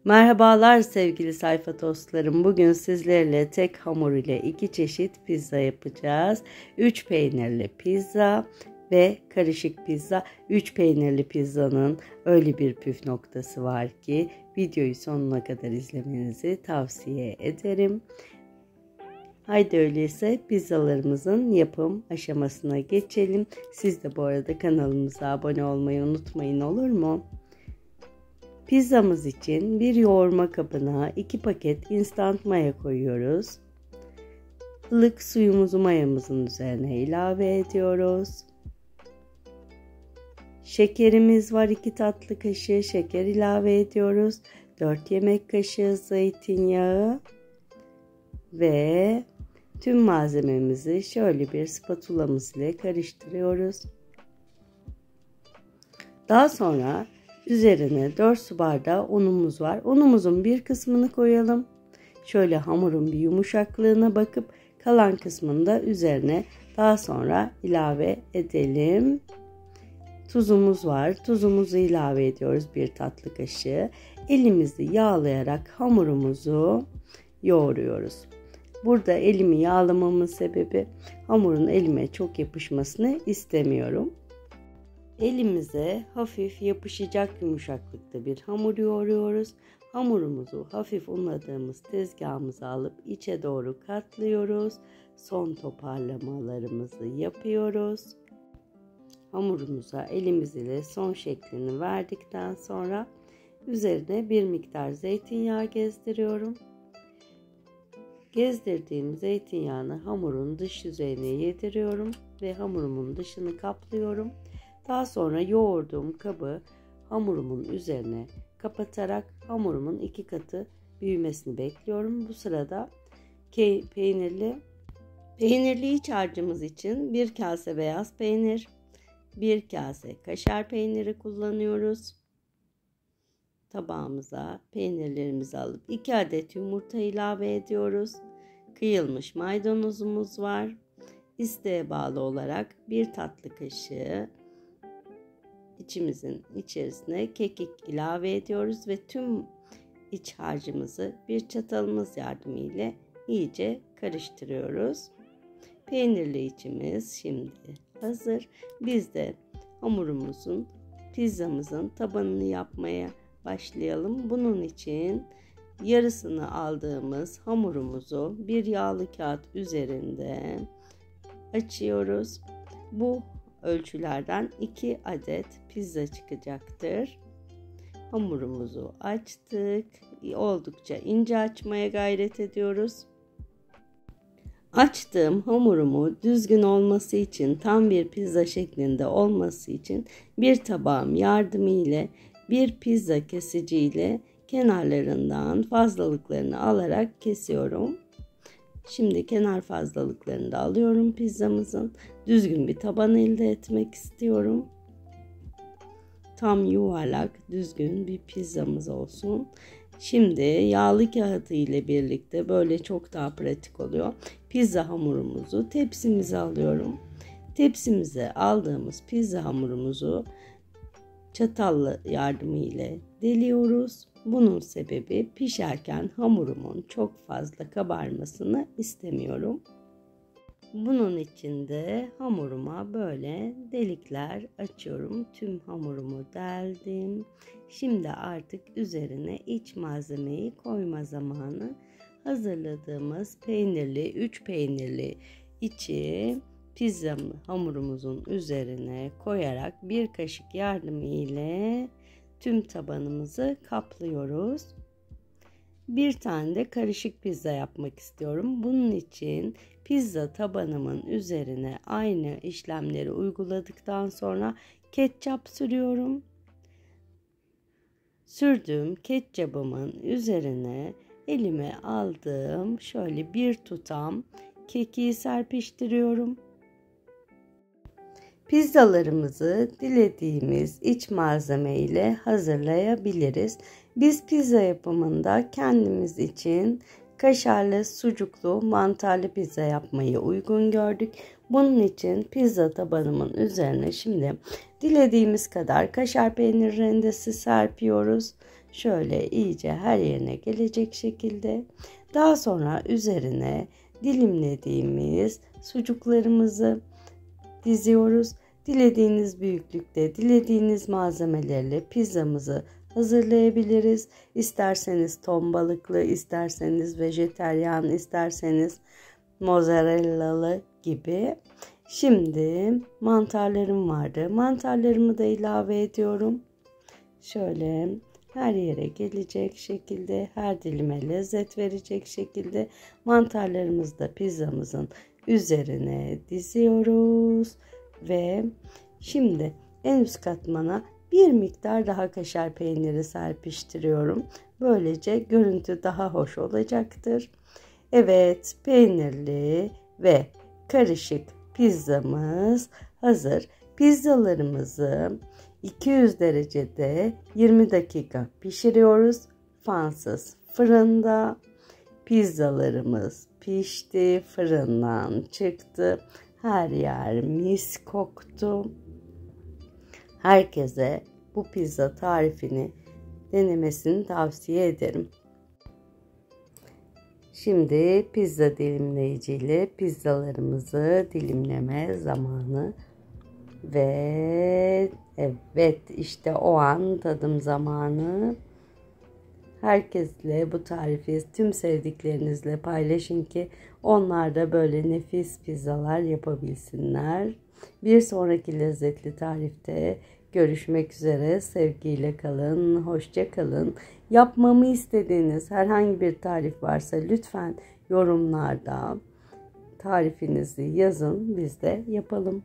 Merhabalar sevgili sayfa dostlarım. Bugün sizlerle tek hamur ile 2 çeşit pizza yapacağız. 3 peynirli pizza ve karışık pizza. 3 peynirli pizzanın öyle bir püf noktası var ki videoyu sonuna kadar izlemenizi tavsiye ederim. Haydi öyleyse pizzalarımızın yapım aşamasına geçelim. Siz de bu arada kanalımıza abone olmayı unutmayın, olur mu? Pizzamız için bir yoğurma kabına 2 paket instant maya koyuyoruz. Ilık suyumuzu mayamızın üzerine ilave ediyoruz. Şekerimiz var, 2 tatlı kaşığı şeker ilave ediyoruz. 4 yemek kaşığı zeytinyağı ve tüm malzememizi şöyle bir spatulamız ile karıştırıyoruz. Daha sonra üzerine 4 su bardağı unumuz var. Unumuzun bir kısmını koyalım. Şöyle hamurun bir yumuşaklığına bakıp kalan kısmını da üzerine daha sonra ilave edelim. Tuzumuz var. Tuzumuzu ilave ediyoruz, 1 tatlı kaşığı. Elimizi yağlayarak hamurumuzu yoğuruyoruz. Burada elimi yağlamamın sebebi hamurun elime çok yapışmasını istemiyorum. Elimize hafif yapışacak yumuşaklıkta bir hamur yoğuruyoruz. Hamurumuzu hafif unladığımız tezgahımıza alıp içe doğru katlıyoruz. Son toparlamalarımızı yapıyoruz. Hamurumuza elimiz ile son şeklini verdikten sonra üzerine bir miktar zeytinyağı gezdiriyorum. Gezdirdiğim zeytinyağını hamurun dış yüzeyine yediriyorum ve hamurumun dışını kaplıyorum. Daha sonra yoğurduğum kabı hamurumun üzerine kapatarak hamurumun 2 katı büyümesini bekliyorum. Bu sırada peynirli iç harcımız için 1 kase beyaz peynir, 1 kase kaşar peyniri kullanıyoruz. Tabağımıza peynirlerimizi alıp 2 adet yumurta ilave ediyoruz. Kıyılmış maydanozumuz var. İsteğe bağlı olarak 1 tatlı kaşığı içimizin içerisine kekik ilave ediyoruz ve tüm iç harcımızı bir çatalımız yardımıyla iyice karıştırıyoruz. Peynirli içimiz şimdi hazır. Biz de pizzamızın tabanını yapmaya başlayalım. Bunun için yarısını aldığımız hamurumuzu bir yağlı kağıt üzerinde açıyoruz. Bu ölçülerden 2 adet pizza çıkacaktır. Hamurumuzu açtık. Oldukça ince açmaya gayret ediyoruz. Açtığım hamurumu düzgün olması için, tam bir pizza şeklinde olması için bir tabağım yardımıyla bir pizza kesiciyle kenarlarından fazlalıklarını alarak kesiyorum. Şimdi kenar fazlalıklarını da alıyorum pizzamızın. Düzgün bir taban elde etmek istiyorum. Tam yuvarlak, düzgün bir pizzamız olsun. Şimdi yağlı kağıdı ile birlikte böyle çok daha pratik oluyor. Pizza hamurumuzu tepsimize alıyorum. Tepsimize aldığımız pizza hamurumuzu çatalla yardımıyla deliyoruz. Bunun sebebi pişerken hamurumun çok fazla kabarmasını istemiyorum. Bunun için de hamuruma böyle delikler açıyorum. Tüm hamurumu deldim. Şimdi artık üzerine iç malzemeyi koyma zamanı. Hazırladığımız 3 peynirli içi pizza hamurumuzun üzerine koyarak 1 kaşık yardımı ile tüm tabanımızı kaplıyoruz. Bir tane de karışık pizza yapmak istiyorum. Bunun için pizza tabanımın üzerine aynı işlemleri uyguladıktan sonra ketçap sürüyorum. Sürdüğüm ketçabımın üzerine elime aldığım şöyle bir tutam kekiği serpiştiriyorum. Pizzalarımızı dilediğimiz iç malzeme ile hazırlayabiliriz. Biz pizza yapımında kendimiz için kaşarlı, sucuklu, mantarlı pizza yapmayı uygun gördük. Bunun için pizza tabanımın üzerine şimdi dilediğimiz kadar kaşar peynir rendesi serpiyoruz. Şöyle iyice her yerine gelecek şekilde. Daha sonra üzerine dilimlediğimiz sucuklarımızı diziyoruz. Dilediğiniz büyüklükte, dilediğiniz malzemelerle pizzamızı hazırlayabiliriz. İsterseniz ton balıklı, isterseniz vejeteryan, isterseniz mozzarellalı gibi. Şimdi mantarlarım vardı. Mantarlarımı da ilave ediyorum. Şöyle her yere gelecek şekilde, her dilime lezzet verecek şekilde mantarlarımızı da pizzamızın üzerine diziyoruz. Ve şimdi en üst katmana bir miktar daha kaşar peyniri serpiştiriyorum. Böylece görüntü daha hoş olacaktır. Evet, peynirli ve karışık pizzamız hazır. Pizzalarımızı 200 derecede 20 dakika pişiriyoruz. Fansız fırında. Pizzalarımız pişti, fırından çıktı. Her yer mis koktu. Herkese bu pizza tarifini denemesini tavsiye ederim. Şimdi pizza dilimleyiciyle pizzalarımızı dilimleme zamanı. Ve evet, işte o an tadım zamanı. Herkesle bu tarifi tüm sevdiklerinizle paylaşın ki onlar da böyle nefis pizzalar yapabilsinler. Bir sonraki lezzetli tarifte görüşmek üzere. Sevgiyle kalın, hoşça kalın. Yapmamı istediğiniz herhangi bir tarif varsa lütfen yorumlarda tarifinizi yazın, biz de yapalım.